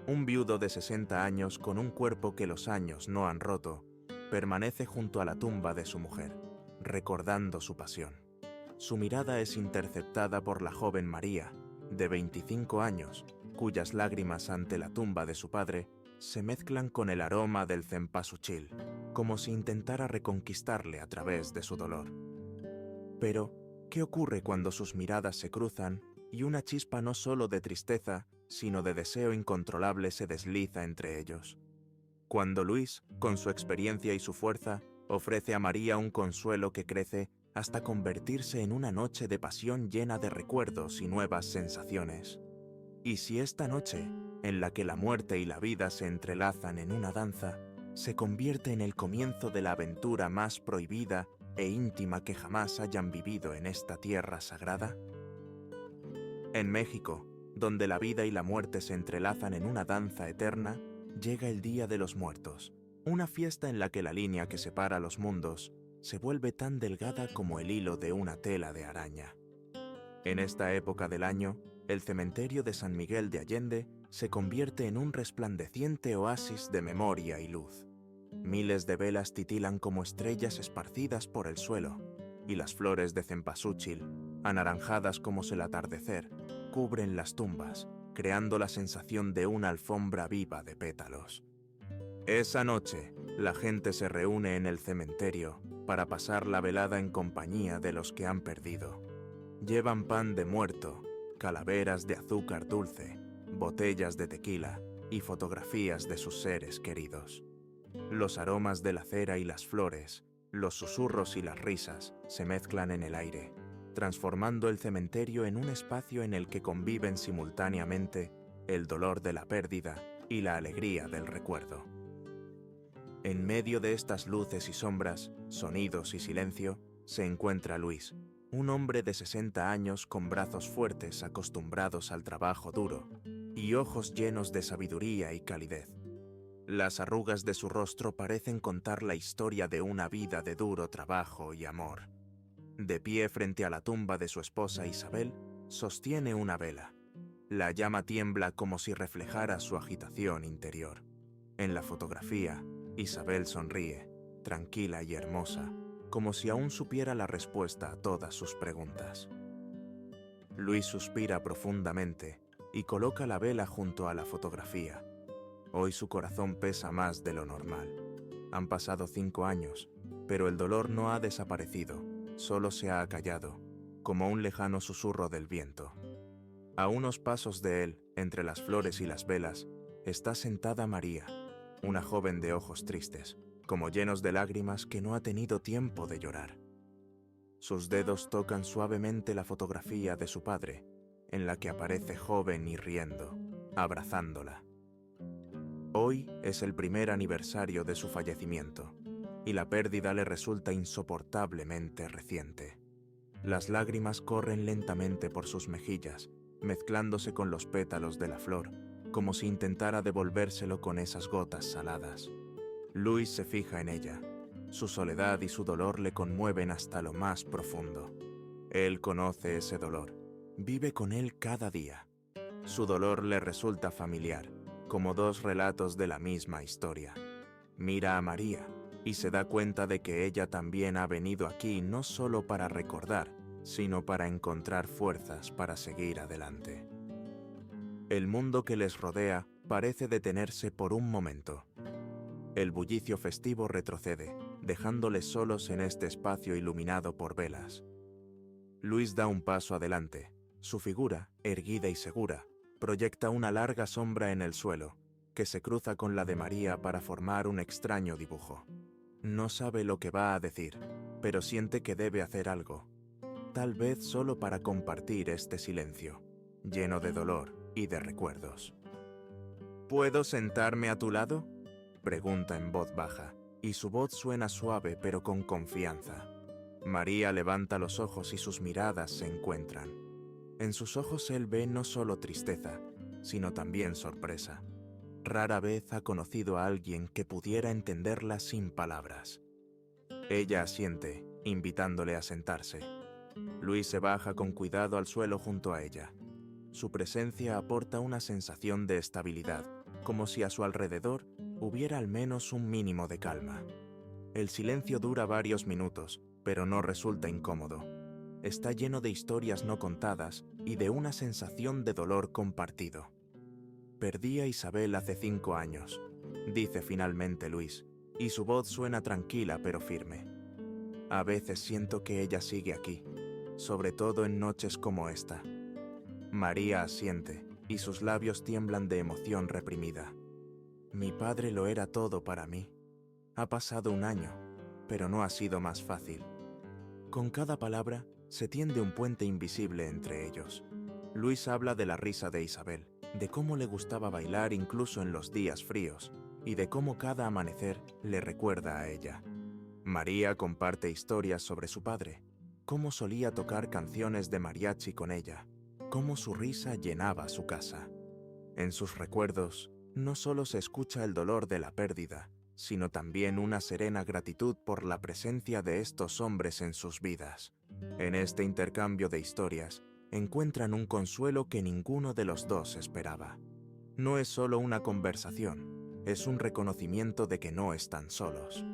Un viudo de 60 años con un cuerpo que los años no han roto, permanece junto a la tumba de su mujer, recordando su pasión. Su mirada es interceptada por la joven María, de 25 años, cuyas lágrimas ante la tumba de su padre se mezclan con el aroma del cempasúchil, como si intentara reconquistarle a través de su dolor. Pero, ¿qué ocurre cuando sus miradas se cruzan y una chispa no solo de tristeza, sino de deseo incontrolable se desliza entre ellos? Cuando Luis, con su experiencia y su fuerza, ofrece a María un consuelo que crece hasta convertirse en una noche de pasión llena de recuerdos y nuevas sensaciones. Y si esta noche, en la que la muerte y la vida se entrelazan en una danza, se convierte en el comienzo de la aventura más prohibida e íntima que jamás hayan vivido en esta tierra sagrada? En México, donde la vida y la muerte se entrelazan en una danza eterna, llega el Día de los Muertos, una fiesta en la que la línea que separa los mundos se vuelve tan delgada como el hilo de una tela de araña. En esta época del año, el cementerio de San Miguel de Allende se convierte en un resplandeciente oasis de memoria y luz. Miles de velas titilan como estrellas esparcidas por el suelo, y las flores de cempasúchil, anaranjadas como el atardecer, cubren las tumbas, creando la sensación de una alfombra viva de pétalos. Esa noche, la gente se reúne en el cementerio para pasar la velada en compañía de los que han perdido. Llevan pan de muerto, calaveras de azúcar dulce, botellas de tequila y fotografías de sus seres queridos. Los aromas de la cera y las flores, los susurros y las risas se mezclan en el aire, transformando el cementerio en un espacio en el que conviven simultáneamente el dolor de la pérdida y la alegría del recuerdo. En medio de estas luces y sombras, sonidos y silencio, se encuentra Luis, un hombre de 60 años con brazos fuertes acostumbrados al trabajo duro y ojos llenos de sabiduría y calidez. Las arrugas de su rostro parecen contar la historia de una vida de duro trabajo y amor. De pie frente a la tumba de su esposa Isabel, sostiene una vela. La llama tiembla como si reflejara su agitación interior. En la fotografía, Isabel sonríe, tranquila y hermosa, como si aún supiera la respuesta a todas sus preguntas. Luis suspira profundamente y coloca la vela junto a la fotografía. Hoy su corazón pesa más de lo normal. Han pasado 5 años, pero el dolor no ha desaparecido, solo se ha acallado, como un lejano susurro del viento. A unos pasos de él, entre las flores y las velas, está sentada María, una joven de ojos tristes, como llenos de lágrimas que no ha tenido tiempo de llorar. Sus dedos tocan suavemente la fotografía de su padre, en la que aparece joven y riendo, abrazándola. Hoy es el primer aniversario de su fallecimiento, y la pérdida le resulta insoportablemente reciente. Las lágrimas corren lentamente por sus mejillas, mezclándose con los pétalos de la flor, como si intentara devolvérselo con esas gotas saladas. Luis se fija en ella. Su soledad y su dolor le conmueven hasta lo más profundo. Él conoce ese dolor, vive con él cada día. Su dolor le resulta familiar, como dos relatos de la misma historia. Mira a María y se da cuenta de que ella también ha venido aquí no solo para recordar, sino para encontrar fuerzas para seguir adelante. El mundo que les rodea parece detenerse por un momento. El bullicio festivo retrocede, dejándoles solos en este espacio iluminado por velas. Luis da un paso adelante. Su figura, erguida y segura, proyecta una larga sombra en el suelo, que se cruza con la de María para formar un extraño dibujo. No sabe lo que va a decir, pero siente que debe hacer algo, tal vez solo para compartir este silencio, lleno de dolor y de recuerdos. ¿Puedo sentarme a tu lado?, pregunta en voz baja, y su voz suena suave pero con confianza. María levanta los ojos y sus miradas se encuentran. En sus ojos él ve no solo tristeza, sino también sorpresa. Rara vez ha conocido a alguien que pudiera entenderla sin palabras. Ella asiente, invitándole a sentarse. Luis se baja con cuidado al suelo junto a ella. Su presencia aporta una sensación de estabilidad, como si a su alrededor hubiera al menos un mínimo de calma. El silencio dura varios minutos, pero no resulta incómodo. Está lleno de historias no contadas y de una sensación de dolor compartido. Perdí a Isabel hace 5 años, dice finalmente Luis, y su voz suena tranquila pero firme. A veces siento que ella sigue aquí, sobre todo en noches como esta. María asiente, y sus labios tiemblan de emoción reprimida. Mi padre lo era todo para mí. Ha pasado 1 año, pero no ha sido más fácil. Con cada palabra se tiende un puente invisible entre ellos. Luis habla de la risa de Isabel, de cómo le gustaba bailar incluso en los días fríos, y de cómo cada amanecer le recuerda a ella. María comparte historias sobre su padre, cómo solía tocar canciones de mariachi con ella, cómo su risa llenaba su casa. En sus recuerdos, no solo se escucha el dolor de la pérdida, sino también una serena gratitud por la presencia de estos hombres en sus vidas. En este intercambio de historias, encuentran un consuelo que ninguno de los dos esperaba. No es solo una conversación, es un reconocimiento de que no están solos.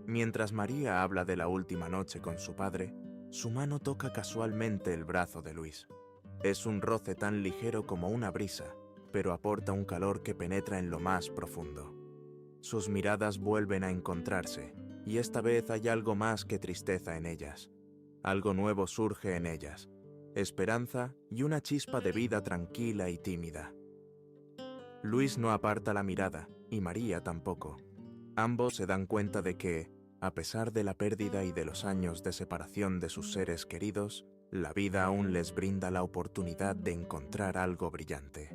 Mientras María habla de la última noche con su padre, su mano toca casualmente el brazo de Luis. Es un roce tan ligero como una brisa, pero aporta un calor que penetra en lo más profundo. Sus miradas vuelven a encontrarse, y esta vez hay algo más que tristeza en ellas. Algo nuevo surge en ellas, esperanza y una chispa de vida tranquila y tímida. Luis no aparta la mirada, y María tampoco. Ambos se dan cuenta de que, a pesar de la pérdida y de los años de separación de sus seres queridos, la vida aún les brinda la oportunidad de encontrar algo brillante.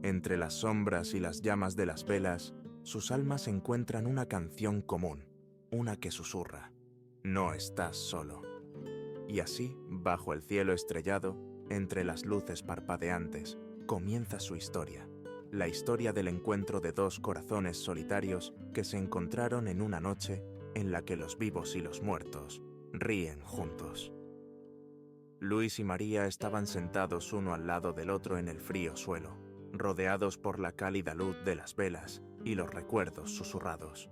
Entre las sombras y las llamas de las velas, sus almas encuentran una canción común, una que susurra: no estás solo. Y así, bajo el cielo estrellado, entre las luces parpadeantes, comienza su historia. La historia del encuentro de 2 corazones solitarios que se encontraron en una noche en la que los vivos y los muertos ríen juntos. Luis y María estaban sentados uno al lado del otro en el frío suelo, rodeados por la cálida luz de las velas y los recuerdos susurrados.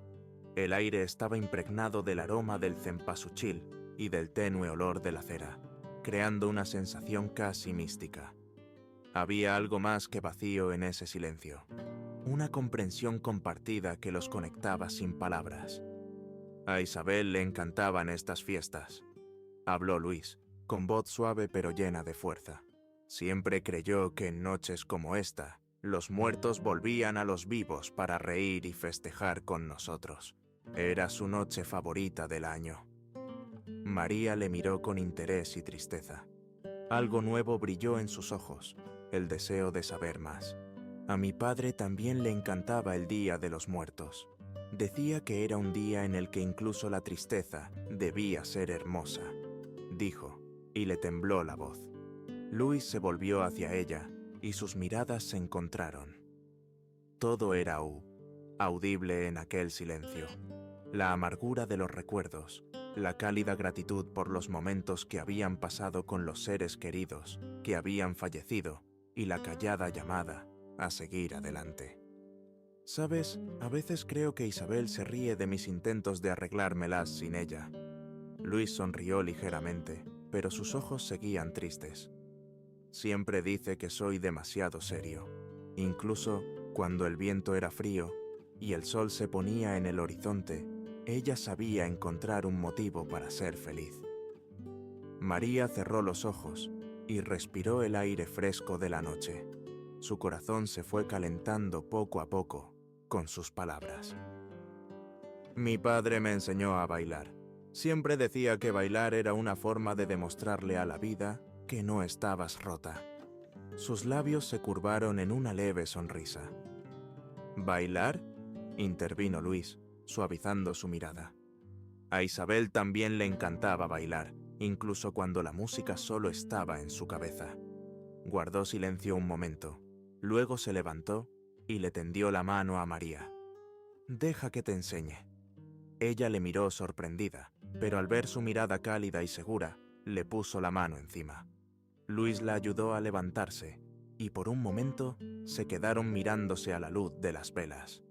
El aire estaba impregnado del aroma del cempasúchil y del tenue olor de la cera, creando una sensación casi mística. Había algo más que vacío en ese silencio, una comprensión compartida que los conectaba sin palabras. A Isabel le encantaban estas fiestas, habló Luis, con voz suave pero llena de fuerza. Siempre creyó que en noches como esta, los muertos volvían a los vivos para reír y festejar con nosotros. Era su noche favorita del año. María le miró con interés y tristeza. Algo nuevo brilló en sus ojos, el deseo de saber más. A mi padre también le encantaba el Día de los Muertos. Decía que era un día en el que incluso la tristeza debía ser hermosa, dijo, y le tembló la voz. Luis se volvió hacia ella y sus miradas se encontraron. Todo era audible en aquel silencio. La amargura de los recuerdos, la cálida gratitud por los momentos que habían pasado con los seres queridos que habían fallecido y la callada llamada a seguir adelante. ¿Sabes? A veces creo que Isabel se ríe de mis intentos de arreglármelas sin ella. Luis sonrió ligeramente, pero sus ojos seguían tristes. Siempre dice que soy demasiado serio, incluso cuando el viento era frío y el sol se ponía en el horizonte, ella sabía encontrar un motivo para ser feliz. María cerró los ojos y respiró el aire fresco de la noche. Su corazón se fue calentando poco a poco con sus palabras. Mi padre me enseñó a bailar. Siempre decía que bailar era una forma de demostrarle a la vida que no estabas rota. Sus labios se curvaron en una leve sonrisa. ¿Bailar?, intervino Luis, suavizando su mirada. A Isabel también le encantaba bailar, incluso cuando la música solo estaba en su cabeza. Guardó silencio un momento, luego se levantó y le tendió la mano a María. Deja que te enseñe. Ella le miró sorprendida, pero al ver su mirada cálida y segura, le puso la mano encima. Luis la ayudó a levantarse, y por un momento se quedaron mirándose a la luz de las velas.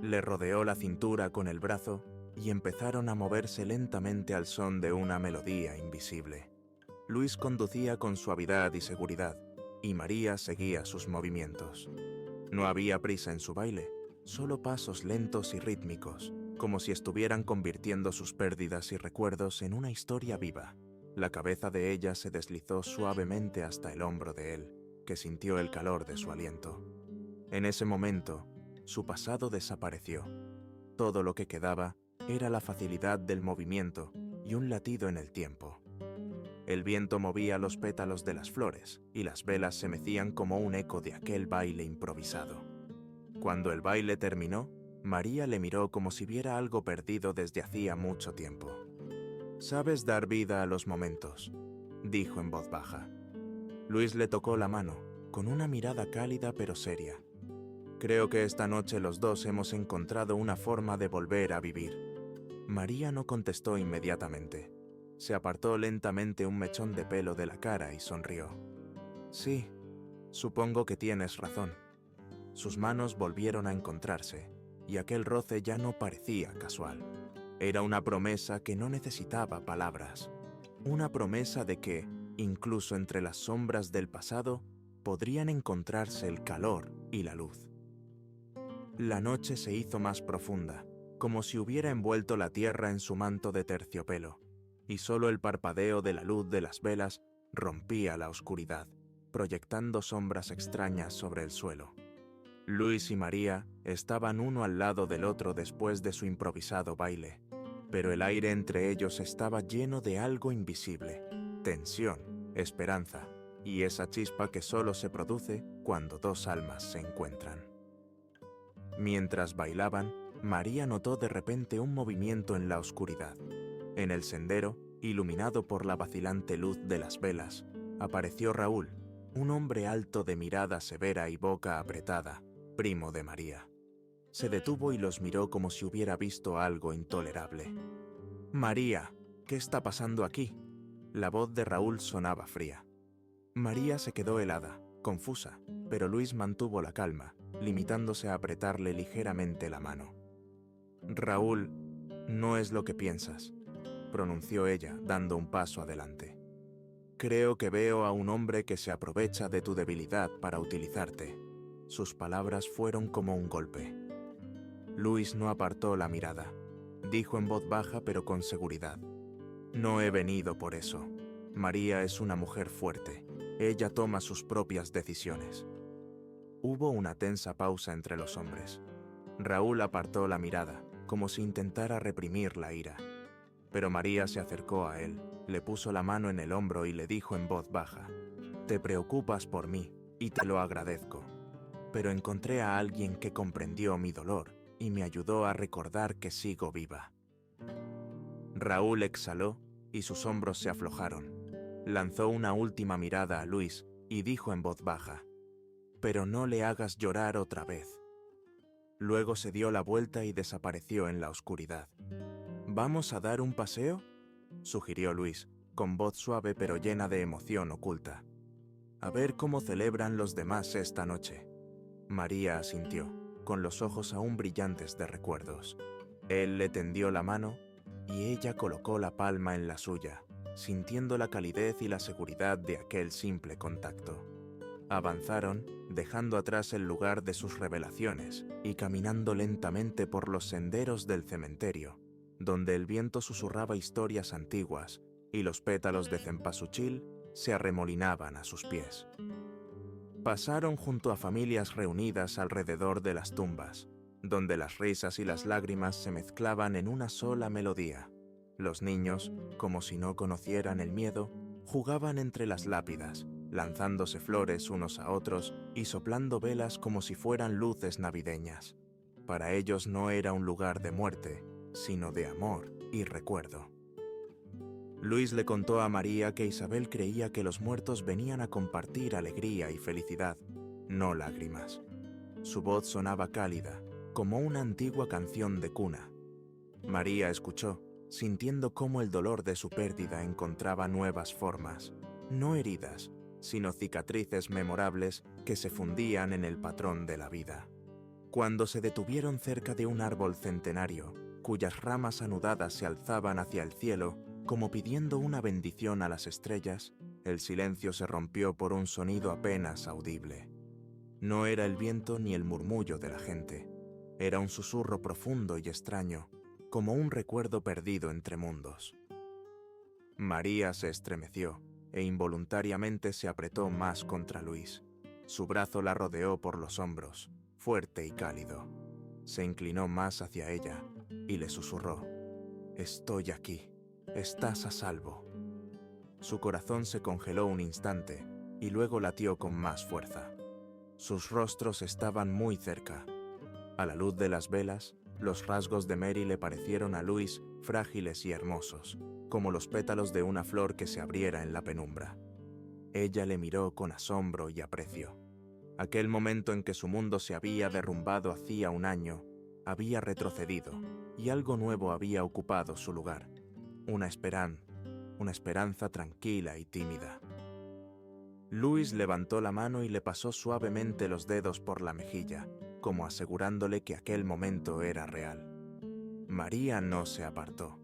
Le rodeó la cintura con el brazo y empezaron a moverse lentamente al son de una melodía invisible. Luis conducía con suavidad y seguridad, y María seguía sus movimientos. No había prisa en su baile, solo pasos lentos y rítmicos, como si estuvieran convirtiendo sus pérdidas y recuerdos en una historia viva. La cabeza de ella se deslizó suavemente hasta el hombro de él, que sintió el calor de su aliento. En ese momento, su pasado desapareció. Todo lo que quedaba era la facilidad del movimiento y un latido en el tiempo. El viento movía los pétalos de las flores y las velas se mecían como un eco de aquel baile improvisado. Cuando el baile terminó, María le miró como si viera algo perdido desde hacía mucho tiempo. «Sabes dar vida a los momentos», dijo en voz baja. Luis le tocó la mano, con una mirada cálida pero seria. «Creo que esta noche los dos hemos encontrado una forma de volver a vivir». María no contestó inmediatamente. Se apartó lentamente un mechón de pelo de la cara y sonrió. «Sí, supongo que tienes razón». Sus manos volvieron a encontrarse, y aquel roce ya no parecía casual. Era una promesa que no necesitaba palabras. Una promesa de que, incluso entre las sombras del pasado, podrían encontrarse el calor y la luz. La noche se hizo más profunda, como si hubiera envuelto la tierra en su manto de terciopelo, y solo el parpadeo de la luz de las velas rompía la oscuridad, proyectando sombras extrañas sobre el suelo. Luis y María estaban uno al lado del otro después de su improvisado baile, pero el aire entre ellos estaba lleno de algo invisible, tensión, esperanza y esa chispa que solo se produce cuando dos almas se encuentran. Mientras bailaban, María notó de repente un movimiento en la oscuridad. En el sendero, iluminado por la vacilante luz de las velas, apareció Raúl, un hombre alto de mirada severa y boca apretada, primo de María. Se detuvo y los miró como si hubiera visto algo intolerable. «María, ¿qué está pasando aquí?» La voz de Raúl sonaba fría. María se quedó helada, confusa, pero Luis mantuvo la calma, limitándose a apretarle ligeramente la mano. «Raúl, no es lo que piensas», pronunció ella, dando un paso adelante. «Creo que veo a un hombre que se aprovecha de tu debilidad para utilizarte». Sus palabras fueron como un golpe. Luis no apartó la mirada. Dijo en voz baja pero con seguridad: «No he venido por eso. María es una mujer fuerte. Ella toma sus propias decisiones». Hubo una tensa pausa entre los hombres. Raúl apartó la mirada, como si intentara reprimir la ira. Pero María se acercó a él, le puso la mano en el hombro y le dijo en voz baja: «Te preocupas por mí, y te lo agradezco. Pero encontré a alguien que comprendió mi dolor y me ayudó a recordar que sigo viva». Raúl exhaló y sus hombros se aflojaron. Lanzó una última mirada a Luis y dijo en voz baja: «Pero no le hagas llorar otra vez». Luego se dio la vuelta y desapareció en la oscuridad. «¿Vamos a dar un paseo?», sugirió Luis, con voz suave pero llena de emoción oculta. «A ver cómo celebran los demás esta noche». María asintió, con los ojos aún brillantes de recuerdos. Él le tendió la mano y ella colocó la palma en la suya, sintiendo la calidez y la seguridad de aquel simple contacto. Avanzaron, dejando atrás el lugar de sus revelaciones y caminando lentamente por los senderos del cementerio, donde el viento susurraba historias antiguas y los pétalos de cempasúchil se arremolinaban a sus pies. Pasaron junto a familias reunidas alrededor de las tumbas, donde las risas y las lágrimas se mezclaban en una sola melodía. Los niños, como si no conocieran el miedo, jugaban entre las lápidas, lanzándose flores unos a otros y soplando velas como si fueran luces navideñas. Para ellos no era un lugar de muerte, sino de amor y recuerdo. Luis le contó a María que Isabel creía que los muertos venían a compartir alegría y felicidad, no lágrimas. Su voz sonaba cálida, como una antigua canción de cuna. María escuchó, sintiendo cómo el dolor de su pérdida encontraba nuevas formas, no heridas, sino cicatrices memorables que se fundían en el patrón de la vida. Cuando se detuvieron cerca de un árbol centenario, cuyas ramas anudadas se alzaban hacia el cielo, como pidiendo una bendición a las estrellas, el silencio se rompió por un sonido apenas audible. No era el viento ni el murmullo de la gente. Era un susurro profundo y extraño, como un recuerdo perdido entre mundos. María se estremeció e involuntariamente se apretó más contra Luis. Su brazo la rodeó por los hombros, fuerte y cálido. Se inclinó más hacia ella y le susurró: «Estoy aquí. Estás a salvo». Su corazón se congeló un instante y luego latió con más fuerza. Sus rostros estaban muy cerca. A la luz de las velas, los rasgos de Mary le parecieron a Luis frágiles y hermosos, como los pétalos de una flor que se abriera en la penumbra. Ella le miró con asombro y aprecio. Aquel momento en que su mundo se había derrumbado hacía un año, había retrocedido y algo nuevo había ocupado su lugar. Una esperanza tranquila y tímida. Luis levantó la mano y le pasó suavemente los dedos por la mejilla, como asegurándole que aquel momento era real. María no se apartó.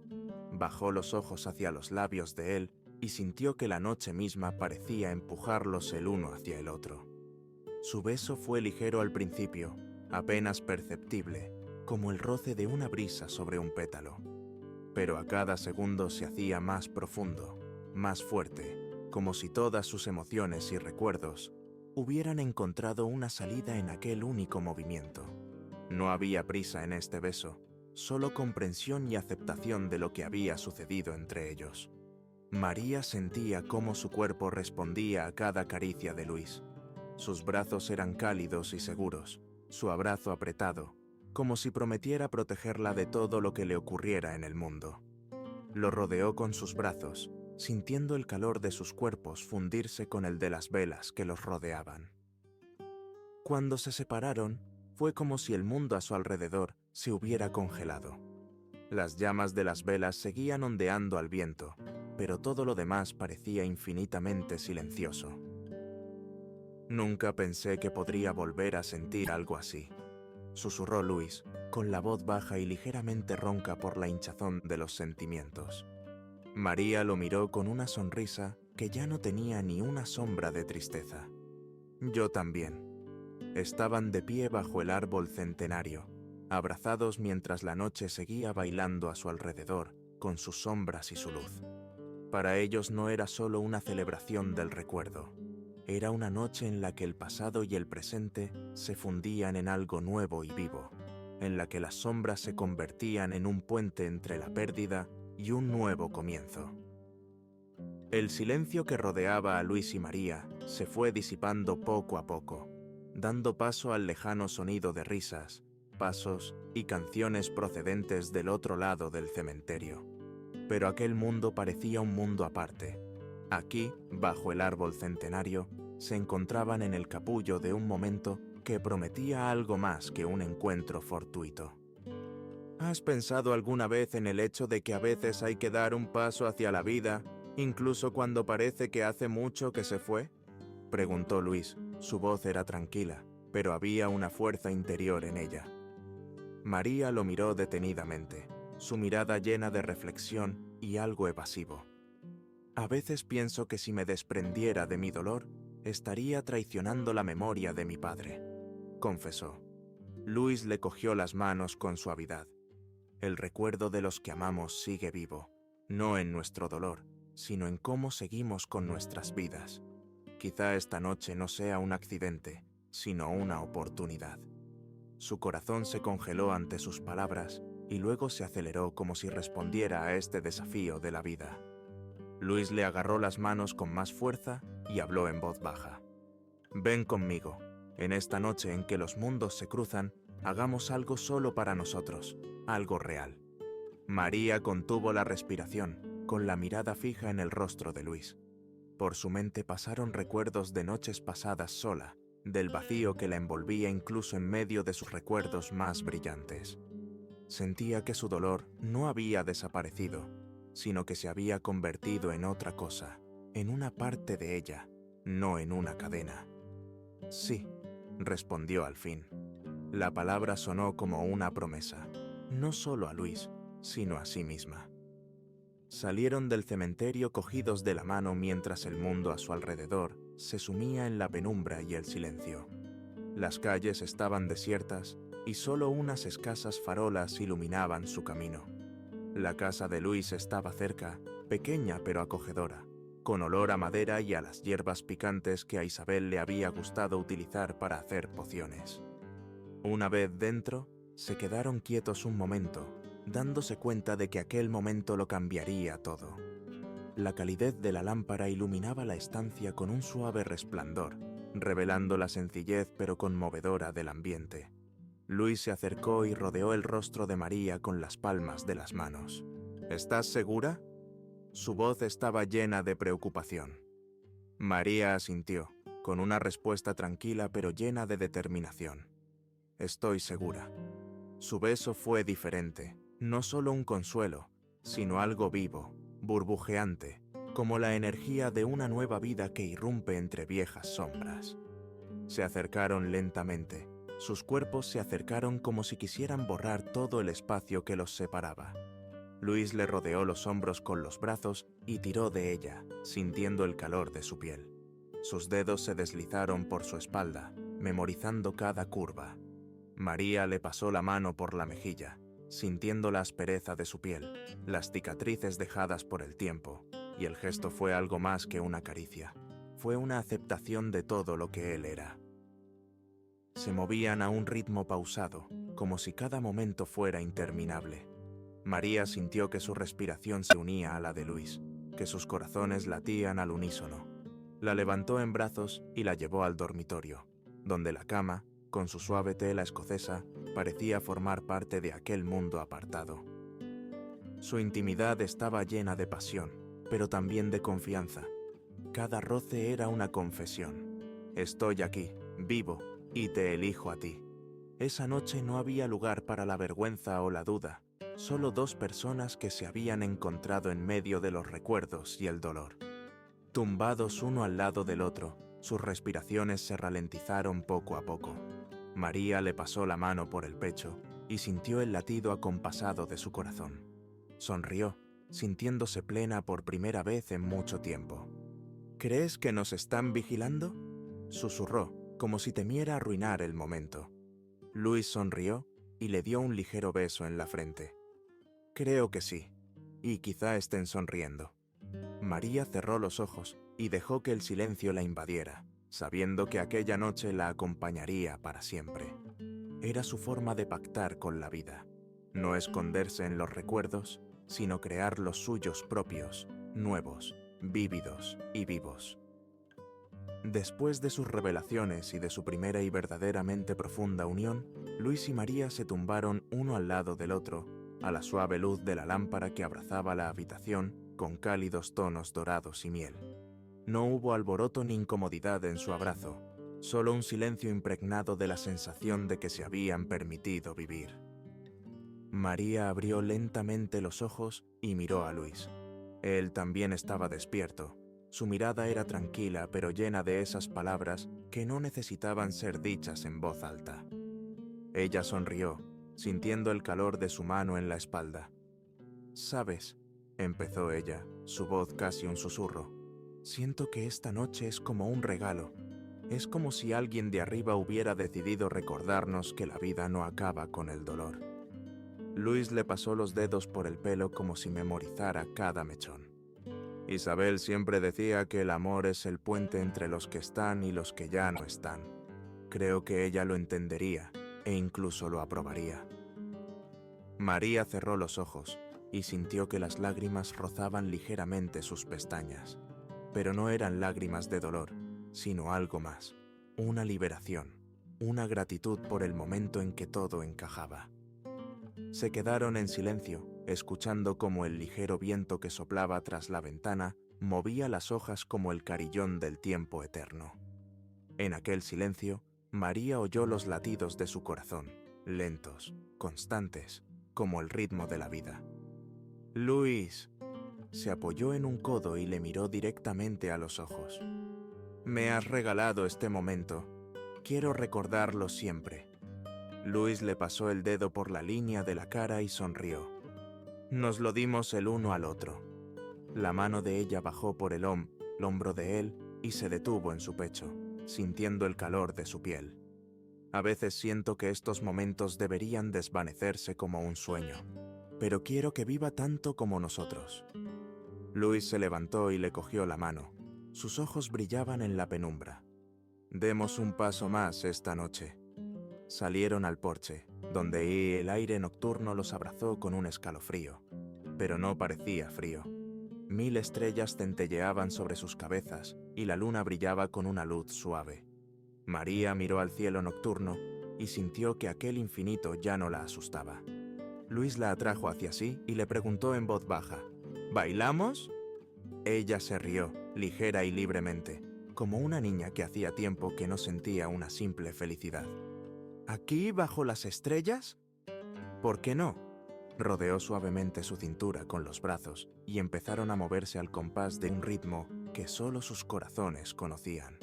Bajó los ojos hacia los labios de él y sintió que la noche misma parecía empujarlos el uno hacia el otro. Su beso fue ligero al principio, apenas perceptible, como el roce de una brisa sobre un pétalo. Pero a cada segundo se hacía más profundo, más fuerte, como si todas sus emociones y recuerdos hubieran encontrado una salida en aquel único movimiento. No había prisa en este beso, solo comprensión y aceptación de lo que había sucedido entre ellos. María sentía cómo su cuerpo respondía a cada caricia de Luis. Sus brazos eran cálidos y seguros, su abrazo apretado, como si prometiera protegerla de todo lo que le ocurriera en el mundo. Lo rodeó con sus brazos, sintiendo el calor de sus cuerpos fundirse con el de las velas que los rodeaban. Cuando se separaron, fue como si el mundo a su alrededor se hubiera congelado. Las llamas de las velas seguían ondeando al viento, pero todo lo demás parecía infinitamente silencioso. «Nunca pensé que podría volver a sentir algo así», susurró Luis, con la voz baja y ligeramente ronca por la hinchazón de los sentimientos. María lo miró con una sonrisa que ya no tenía ni una sombra de tristeza. «Yo también». Estaban de pie bajo el árbol centenario, abrazados mientras la noche seguía bailando a su alrededor, con sus sombras y su luz. Para ellos no era solo una celebración del recuerdo. Era una noche en la que el pasado y el presente se fundían en algo nuevo y vivo, en la que las sombras se convertían en un puente entre la pérdida y un nuevo comienzo. El silencio que rodeaba a Luis y María se fue disipando poco a poco, dando paso al lejano sonido de risas, pasos y canciones procedentes del otro lado del cementerio. Pero aquel mundo parecía un mundo aparte. Aquí, bajo el árbol centenario, se encontraban en el capullo de un momento que prometía algo más que un encuentro fortuito. ¿Has pensado alguna vez en el hecho de que a veces hay que dar un paso hacia la vida, incluso cuando parece que hace mucho que se fue?, preguntó Luis. Su voz era tranquila, pero había una fuerza interior en ella. María lo miró detenidamente, su mirada llena de reflexión y algo evasivo. «A veces pienso que si me desprendiera de mi dolor, estaría traicionando la memoria de mi padre», confesó. Luis le cogió las manos con suavidad. «El recuerdo de los que amamos sigue vivo, no en nuestro dolor, sino en cómo seguimos con nuestras vidas. Quizá esta noche no sea un accidente, sino una oportunidad». Su corazón se congeló ante sus palabras y luego se aceleró como si respondiera a este desafío de la vida. Luis le agarró las manos con más fuerza y habló en voz baja. «Ven conmigo. En esta noche en que los mundos se cruzan, hagamos algo solo para nosotros, algo real». María contuvo la respiración, con la mirada fija en el rostro de Luis. Por su mente pasaron recuerdos de noches pasadas sola, del vacío que la envolvía incluso en medio de sus recuerdos más brillantes. Sentía que su dolor no había desaparecido, sino que se había convertido en otra cosa, en una parte de ella, no en una cadena. Sí, respondió al fin. La palabra sonó como una promesa, no solo a Luis, sino a sí misma. Salieron del cementerio cogidos de la mano mientras el mundo a su alrededor se sumía en la penumbra y el silencio. Las calles estaban desiertas y solo unas escasas farolas iluminaban su camino. La casa de Luis estaba cerca, pequeña pero acogedora, con olor a madera y a las hierbas picantes que a Isabel le había gustado utilizar para hacer pociones. Una vez dentro, se quedaron quietos un momento, dándose cuenta de que aquel momento lo cambiaría todo. La calidez de la lámpara iluminaba la estancia con un suave resplandor, revelando la sencillez pero conmovedora del ambiente. Luis se acercó y rodeó el rostro de María con las palmas de las manos. ¿Estás segura? Su voz estaba llena de preocupación. María asintió, con una respuesta tranquila pero llena de determinación. Estoy segura. Su beso fue diferente, no solo un consuelo, sino algo vivo, burbujeante, como la energía de una nueva vida que irrumpe entre viejas sombras. Se acercaron lentamente, sus cuerpos se acercaron como si quisieran borrar todo el espacio que los separaba. Luis le rodeó los hombros con los brazos y tiró de ella, sintiendo el calor de su piel. Sus dedos se deslizaron por su espalda, memorizando cada curva. María le pasó la mano por la mejilla, sintiendo la aspereza de su piel, las cicatrices dejadas por el tiempo, y el gesto fue algo más que una caricia. Fue una aceptación de todo lo que él era. Se movían a un ritmo pausado, como si cada momento fuera interminable. María sintió que su respiración se unía a la de Luis, que sus corazones latían al unísono. La levantó en brazos y la llevó al dormitorio, donde la cama, con su suave tela escocesa, parecía formar parte de aquel mundo apartado. Su intimidad estaba llena de pasión, pero también de confianza. Cada roce era una confesión. Estoy aquí, vivo, y te elijo a ti. Esa noche no había lugar para la vergüenza o la duda, solo dos personas que se habían encontrado en medio de los recuerdos y el dolor. Tumbados uno al lado del otro, sus respiraciones se ralentizaron poco a poco. María le pasó la mano por el pecho y sintió el latido acompasado de su corazón. Sonrió, sintiéndose plena por primera vez en mucho tiempo. ¿Crees que nos están vigilando?, susurró, como si temiera arruinar el momento. Luis sonrió y le dio un ligero beso en la frente. Creo que sí, y quizá estén sonriendo. María cerró los ojos y dejó que el silencio la invadiera, sabiendo que aquella noche la acompañaría para siempre. Era su forma de pactar con la vida, no esconderse en los recuerdos, sino crear los suyos propios, nuevos, vívidos y vivos. Después de sus revelaciones y de su primera y verdaderamente profunda unión, Luis y María se tumbaron uno al lado del otro, a la suave luz de la lámpara que abrazaba la habitación con cálidos tonos dorados y miel. No hubo alboroto ni incomodidad en su abrazo, solo un silencio impregnado de la sensación de que se habían permitido vivir. María abrió lentamente los ojos y miró a Luis. Él también estaba despierto. Su mirada era tranquila pero llena de esas palabras que no necesitaban ser dichas en voz alta. Ella sonrió, sintiendo el calor de su mano en la espalda. «¿Sabes?», empezó ella, su voz casi un susurro. «Siento que esta noche es como un regalo. Es como si alguien de arriba hubiera decidido recordarnos que la vida no acaba con el dolor». Luis le pasó los dedos por el pelo como si memorizara cada mechón. Isabel siempre decía que el amor es el puente entre los que están y los que ya no están. Creo que ella lo entendería e incluso lo aprobaría. María cerró los ojos y sintió que las lágrimas rozaban ligeramente sus pestañas. Pero no eran lágrimas de dolor, sino algo más, una liberación, una gratitud por el momento en que todo encajaba. Se quedaron en silencio, escuchando cómo el ligero viento que soplaba tras la ventana movía las hojas como el carillón del tiempo eterno. En aquel silencio, María oyó los latidos de su corazón, lentos, constantes, como el ritmo de la vida. «Luis», se apoyó en un codo y le miró directamente a los ojos. «Me has regalado este momento. quiero recordarlo siempre. Luis le pasó el dedo por la línea de la cara y sonrió. Nos lo dimos el uno al otro. La mano de ella bajó por el hombro de él y se detuvo en su pecho, sintiendo el calor de su piel. A veces siento que estos momentos deberían desvanecerse como un sueño, pero quiero que viva tanto como nosotros. Luis se levantó y le cogió la mano. Sus ojos brillaban en la penumbra. Demos un paso más esta noche. Salieron al porche, donde el aire nocturno los abrazó con un escalofrío, pero no parecía frío. 1000 estrellas centelleaban sobre sus cabezas y la luna brillaba con una luz suave. María miró al cielo nocturno y sintió que aquel infinito ya no la asustaba. Luis la atrajo hacia sí y le preguntó en voz baja, ¿bailamos? Ella se rió, ligera y libremente, como una niña que hacía tiempo que no sentía una simple felicidad. ¿Aquí bajo las estrellas? ¿Por qué no? Rodeó suavemente su cintura con los brazos y empezaron a moverse al compás de un ritmo que solo sus corazones conocían.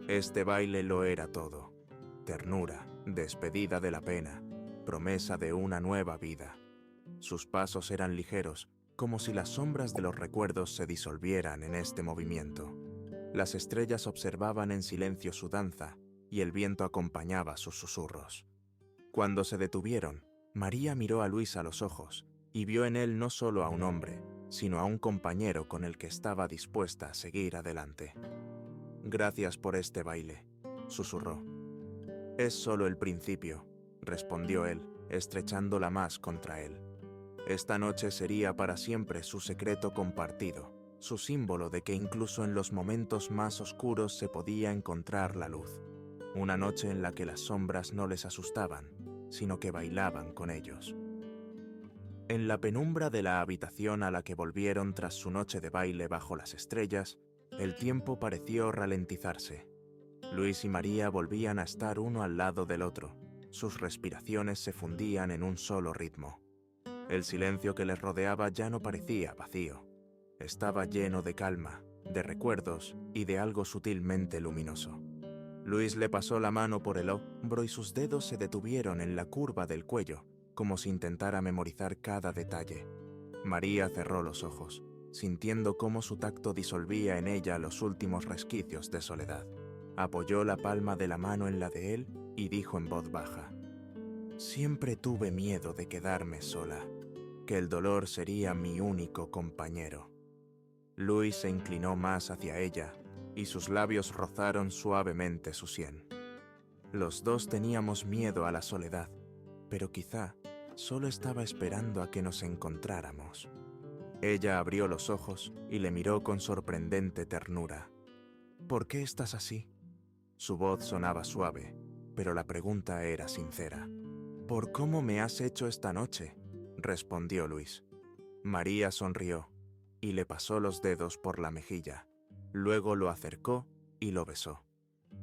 Este baile lo era todo. Ternura, despedida de la pena, promesa de una nueva vida. Sus pasos eran ligeros, como si las sombras de los recuerdos se disolvieran en este movimiento. Las estrellas observaban en silencio su danza y el viento acompañaba sus susurros. Cuando se detuvieron, María miró a Luis a los ojos y vio en él no solo a un hombre, sino a un compañero con el que estaba dispuesta a seguir adelante. «Gracias por este baile», susurró. «Es solo el principio», respondió él, estrechándola más contra él. Esta noche sería para siempre su secreto compartido, su símbolo de que incluso en los momentos más oscuros se podía encontrar la luz. Una noche en la que las sombras no les asustaban, sino que bailaban con ellos. En la penumbra de la habitación a la que volvieron tras su noche de baile bajo las estrellas, el tiempo pareció ralentizarse. Luis y María volvían a estar uno al lado del otro. Sus respiraciones se fundían en un solo ritmo. El silencio que les rodeaba ya no parecía vacío. Estaba lleno de calma, de recuerdos y de algo sutilmente luminoso. Luis le pasó la mano por el hombro y sus dedos se detuvieron en la curva del cuello, como si intentara memorizar cada detalle. María cerró los ojos, sintiendo cómo su tacto disolvía en ella los últimos resquicios de soledad. Apoyó la palma de la mano en la de él y dijo en voz baja, «Siempre tuve miedo de quedarme sola, que el dolor sería mi único compañero». Luis se inclinó más hacia ella y sus labios rozaron suavemente su sien. Los dos teníamos miedo a la soledad, pero quizá solo estaba esperando a que nos encontráramos. Ella abrió los ojos y le miró con sorprendente ternura. «¿Por qué estás así?» Su voz sonaba suave, pero la pregunta era sincera. «¿Por cómo me has hecho esta noche?», respondió Luis. María sonrió y le pasó los dedos por la mejilla. Luego lo acercó y lo besó.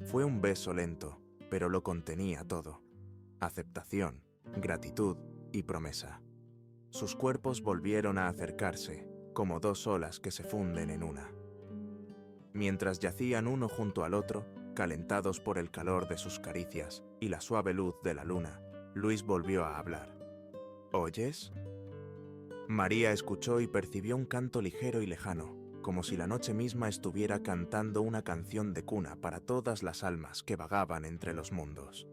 Fue un beso lento, pero lo contenía todo. Aceptación, gratitud y promesa. Sus cuerpos volvieron a acercarse, como dos olas que se funden en una. Mientras yacían uno junto al otro, calentados por el calor de sus caricias y la suave luz de la luna, Luis volvió a hablar. «¿Oyes?» María escuchó y percibió un canto ligero y lejano, como si la noche misma estuviera cantando una canción de cuna para todas las almas que vagaban entre los mundos.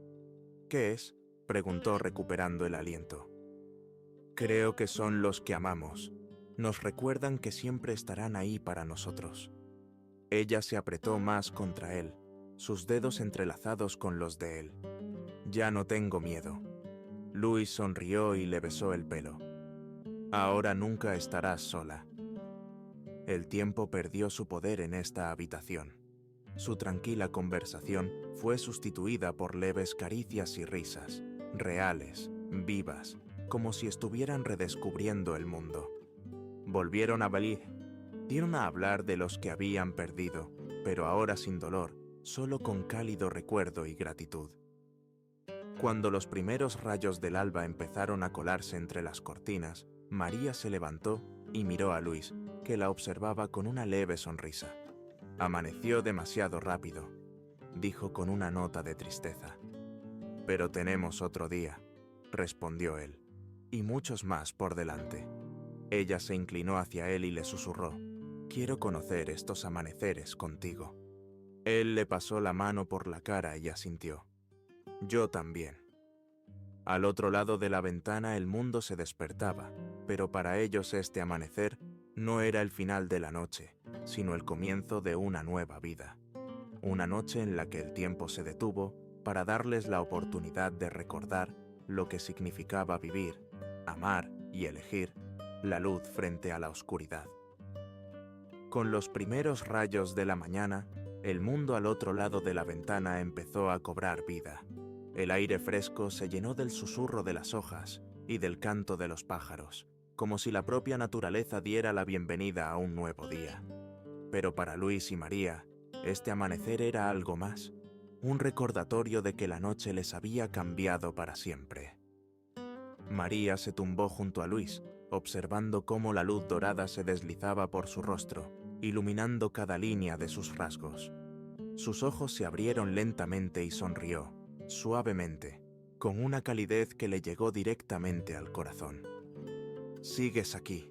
«¿Qué es?», preguntó recuperando el aliento. «Creo que son los que amamos. Nos recuerdan que siempre estarán ahí para nosotros». Ella se apretó más contra él, sus dedos entrelazados con los de él. «Ya no tengo miedo». Luis sonrió y le besó el pelo. «Ahora nunca estarás sola». El tiempo perdió su poder en esta habitación. Su tranquila conversación fue sustituida por leves caricias y risas, reales, vivas, como si estuvieran redescubriendo el mundo. Volvieron a dieron a hablar de los que habían perdido, pero ahora sin dolor, solo con cálido recuerdo y gratitud. Cuando los primeros rayos del alba empezaron a colarse entre las cortinas, María se levantó y miró a Luis, que la observaba con una leve sonrisa. Amaneció demasiado rápido. dijo con una nota de tristeza. Pero tenemos otro día, respondió él, y muchos más por delante. Ella se inclinó hacia él y le susurró: quiero conocer estos amaneceres contigo. Él le pasó la mano por la cara y asintió. Yo también. Al otro lado de la ventana el mundo se despertaba, pero para ellos este amanecer no era el final de la noche, sino el comienzo de una nueva vida. Una noche en la que el tiempo se detuvo para darles la oportunidad de recordar lo que significaba vivir, amar y elegir la luz frente a la oscuridad. Con los primeros rayos de la mañana, el mundo al otro lado de la ventana empezó a cobrar vida. El aire fresco se llenó del susurro de las hojas y del canto de los pájaros, como si la propia naturaleza diera la bienvenida a un nuevo día. Pero para Luis y María, este amanecer era algo más, un recordatorio de que la noche les había cambiado para siempre. María se tumbó junto a Luis, observando cómo la luz dorada se deslizaba por su rostro, iluminando cada línea de sus rasgos. Sus ojos se abrieron lentamente y sonrió, suavemente, con una calidez que le llegó directamente al corazón. «Sigues aquí»,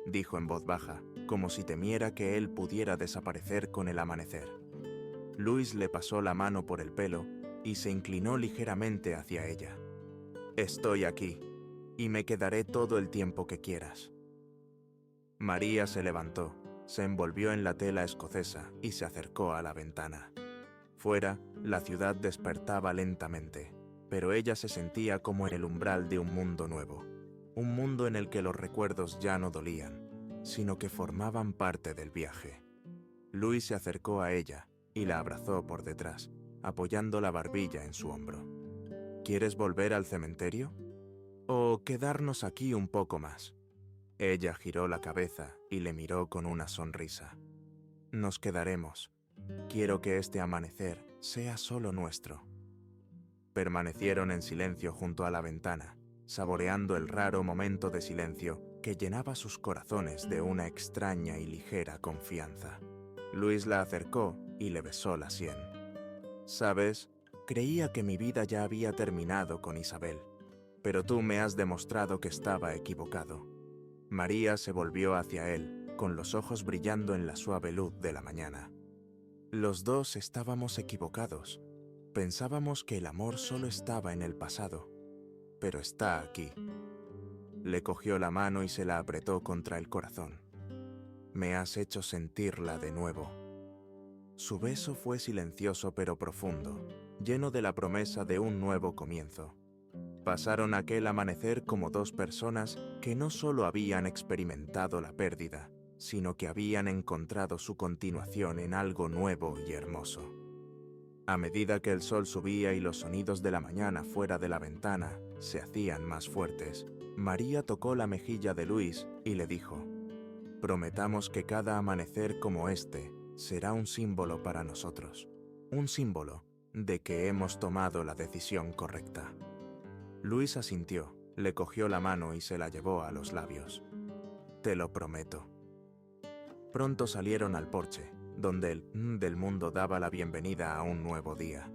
dijo en voz baja, como si temiera que él pudiera desaparecer con el amanecer. Luis le pasó la mano por el pelo y se inclinó ligeramente hacia ella. «Estoy aquí, y me quedaré todo el tiempo que quieras». María se levantó, se envolvió en la tela escocesa y se acercó a la ventana. Fuera, la ciudad despertaba lentamente, pero ella se sentía como en el umbral de un mundo nuevo, un mundo en el que los recuerdos ya no dolían, sino que formaban parte del viaje. Luis se acercó a ella y la abrazó por detrás, apoyando la barbilla en su hombro. «¿Quieres volver al cementerio? ¿O quedarnos aquí un poco más?» Ella giró la cabeza y le miró con una sonrisa. «Nos quedaremos. Quiero que este amanecer sea solo nuestro». Permanecieron en silencio junto a la ventana, saboreando el raro momento de silencio que llenaba sus corazones de una extraña y ligera confianza. Luis la acercó y le besó la sien. «¿Sabes? Creía que mi vida ya había terminado con Isabel, pero tú me has demostrado que estaba equivocado». María se volvió hacia él, con los ojos brillando en la suave luz de la mañana. Los dos estábamos equivocados. Pensábamos que el amor solo estaba en el pasado, pero está aquí. Le cogió la mano y se la apretó contra el corazón. «Me has hecho sentirla de nuevo». Su beso fue silencioso pero profundo, lleno de la promesa de un nuevo comienzo. Pasaron aquel amanecer como dos personas que no solo habían experimentado la pérdida, sino que habían encontrado su continuación en algo nuevo y hermoso. A medida que el sol subía y los sonidos de la mañana fuera de la ventana se hacían más fuertes, María tocó la mejilla de Luis y le dijo: «Prometamos que cada amanecer como este será un símbolo para nosotros, un símbolo de que hemos tomado la decisión correcta». Luis asintió, le cogió la mano y se la llevó a los labios. «Te lo prometo». Pronto salieron al porche, donde el del mundo daba la bienvenida a un nuevo día.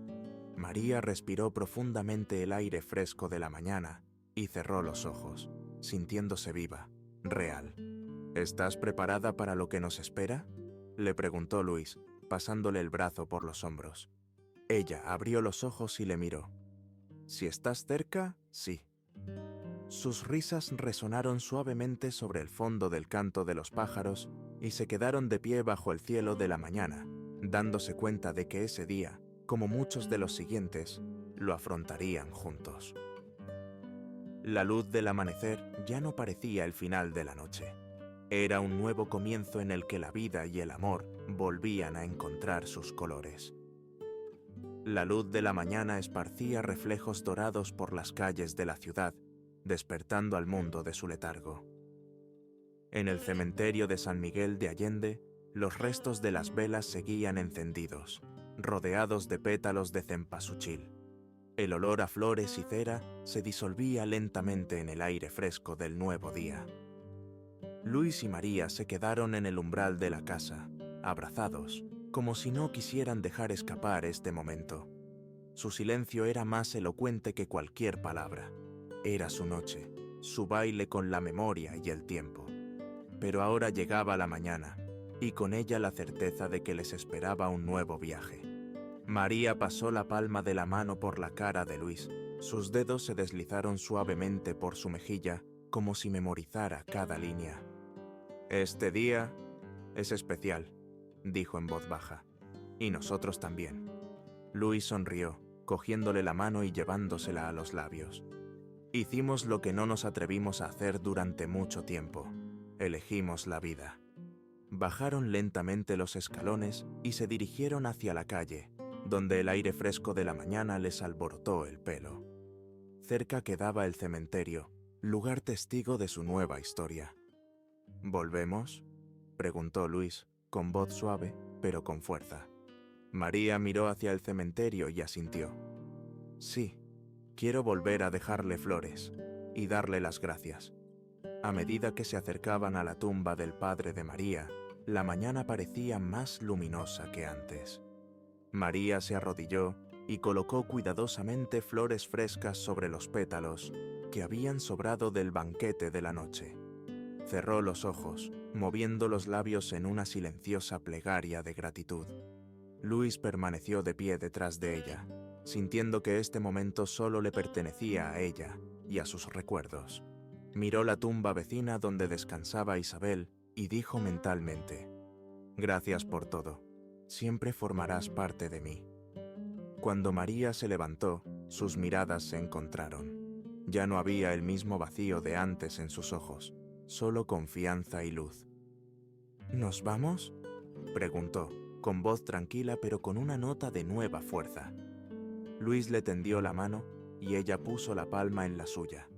María respiró profundamente el aire fresco de la mañana y cerró los ojos, sintiéndose viva, real. «¿Estás preparada para lo que nos espera?», le preguntó Luis, pasándole el brazo por los hombros. Ella abrió los ojos y le miró. «Si estás cerca, sí». Sus risas resonaron suavemente sobre el fondo del canto de los pájaros y se quedaron de pie bajo el cielo de la mañana, dándose cuenta de que ese día, como muchos de los siguientes, lo afrontarían juntos. La luz del amanecer ya no parecía el final de la noche. Era un nuevo comienzo en el que la vida y el amor volvían a encontrar sus colores. La luz de la mañana esparcía reflejos dorados por las calles de la ciudad, despertando al mundo de su letargo. En el cementerio de San Miguel de Allende, los restos de las velas seguían encendidos, rodeados de pétalos de cempasúchil. El olor a flores y cera se disolvía lentamente en el aire fresco del nuevo día. Luis y María se quedaron en el umbral de la casa, abrazados, como si no quisieran dejar escapar este momento. Su silencio era más elocuente que cualquier palabra. Era su noche, su baile con la memoria y el tiempo. Pero ahora llegaba la mañana, y con ella la certeza de que les esperaba un nuevo viaje. María pasó la palma de la mano por la cara de Luis. Sus dedos se deslizaron suavemente por su mejilla, como si memorizara cada línea. «Este día es especial», dijo en voz baja. «Y nosotros también». Luis sonrió, cogiéndole la mano y llevándosela a los labios. «Hicimos lo que no nos atrevimos a hacer durante mucho tiempo. Elegimos la vida». Bajaron lentamente los escalones y se dirigieron hacia la calle, donde el aire fresco de la mañana les alborotó el pelo. Cerca quedaba el cementerio, lugar testigo de su nueva historia. «¿Volvemos?», preguntó Luis, con voz suave, pero con fuerza. María miró hacia el cementerio y asintió. «Sí, quiero volver a dejarle flores y darle las gracias». A medida que se acercaban a la tumba del padre de María, la mañana parecía más luminosa que antes. María se arrodilló y colocó cuidadosamente flores frescas sobre los pétalos que habían sobrado del banquete de la noche. Cerró los ojos, moviendo los labios en una silenciosa plegaria de gratitud. Luis permaneció de pie detrás de ella, sintiendo que este momento solo le pertenecía a ella y a sus recuerdos. Miró la tumba vecina donde descansaba Isabel y dijo mentalmente: «Gracias por todo. Siempre formarás parte de mí». Cuando María se levantó, sus miradas se encontraron. Ya no había el mismo vacío de antes en sus ojos, solo confianza y luz. «¿Nos vamos?», preguntó, con voz tranquila pero con una nota de nueva fuerza. Luis le tendió la mano y ella puso la palma en la suya.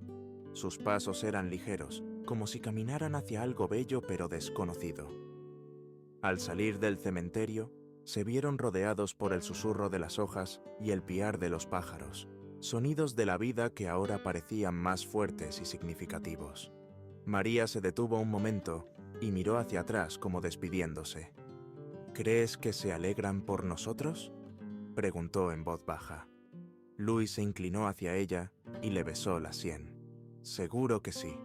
Sus pasos eran ligeros, como si caminaran hacia algo bello pero desconocido. Al salir del cementerio, se vieron rodeados por el susurro de las hojas y el piar de los pájaros, sonidos de la vida que ahora parecían más fuertes y significativos. María se detuvo un momento y miró hacia atrás como despidiéndose. «¿Crees que se alegran por nosotros?», preguntó en voz baja. Luis se inclinó hacia ella y le besó la sien. «Seguro que sí.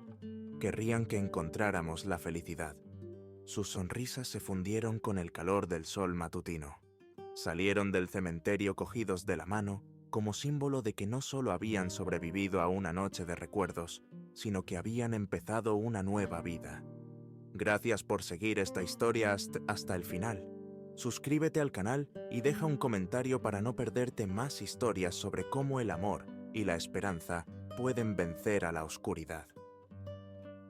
Querrían que encontráramos la felicidad». Sus sonrisas se fundieron con el calor del sol matutino. Salieron del cementerio cogidos de la mano, como símbolo de que no solo habían sobrevivido a una noche de recuerdos, sino que habían empezado una nueva vida. Gracias por seguir esta historia hasta el final. Suscríbete al canal y deja un comentario para no perderte más historias sobre cómo el amor y la esperanza pueden vencer a la oscuridad.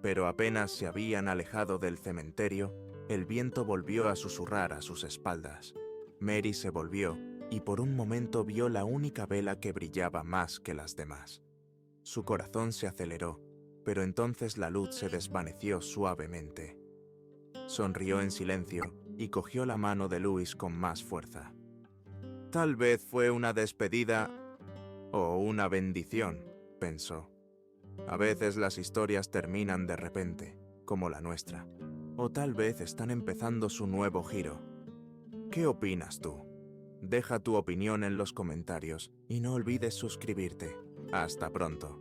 Pero apenas se habían alejado del cementerio, el viento volvió a susurrar a sus espaldas. Mary se volvió y por un momento vio la única vela que brillaba más que las demás. Su corazón se aceleró, pero entonces la luz se desvaneció suavemente. Sonrió en silencio y cogió la mano de Luis con más fuerza. «Tal vez fue una despedida o una bendición», pensó. «A veces las historias terminan de repente, como la nuestra, o tal vez están empezando su nuevo giro. ¿Qué opinas tú? Deja tu opinión en los comentarios y no olvides suscribirte. Hasta pronto».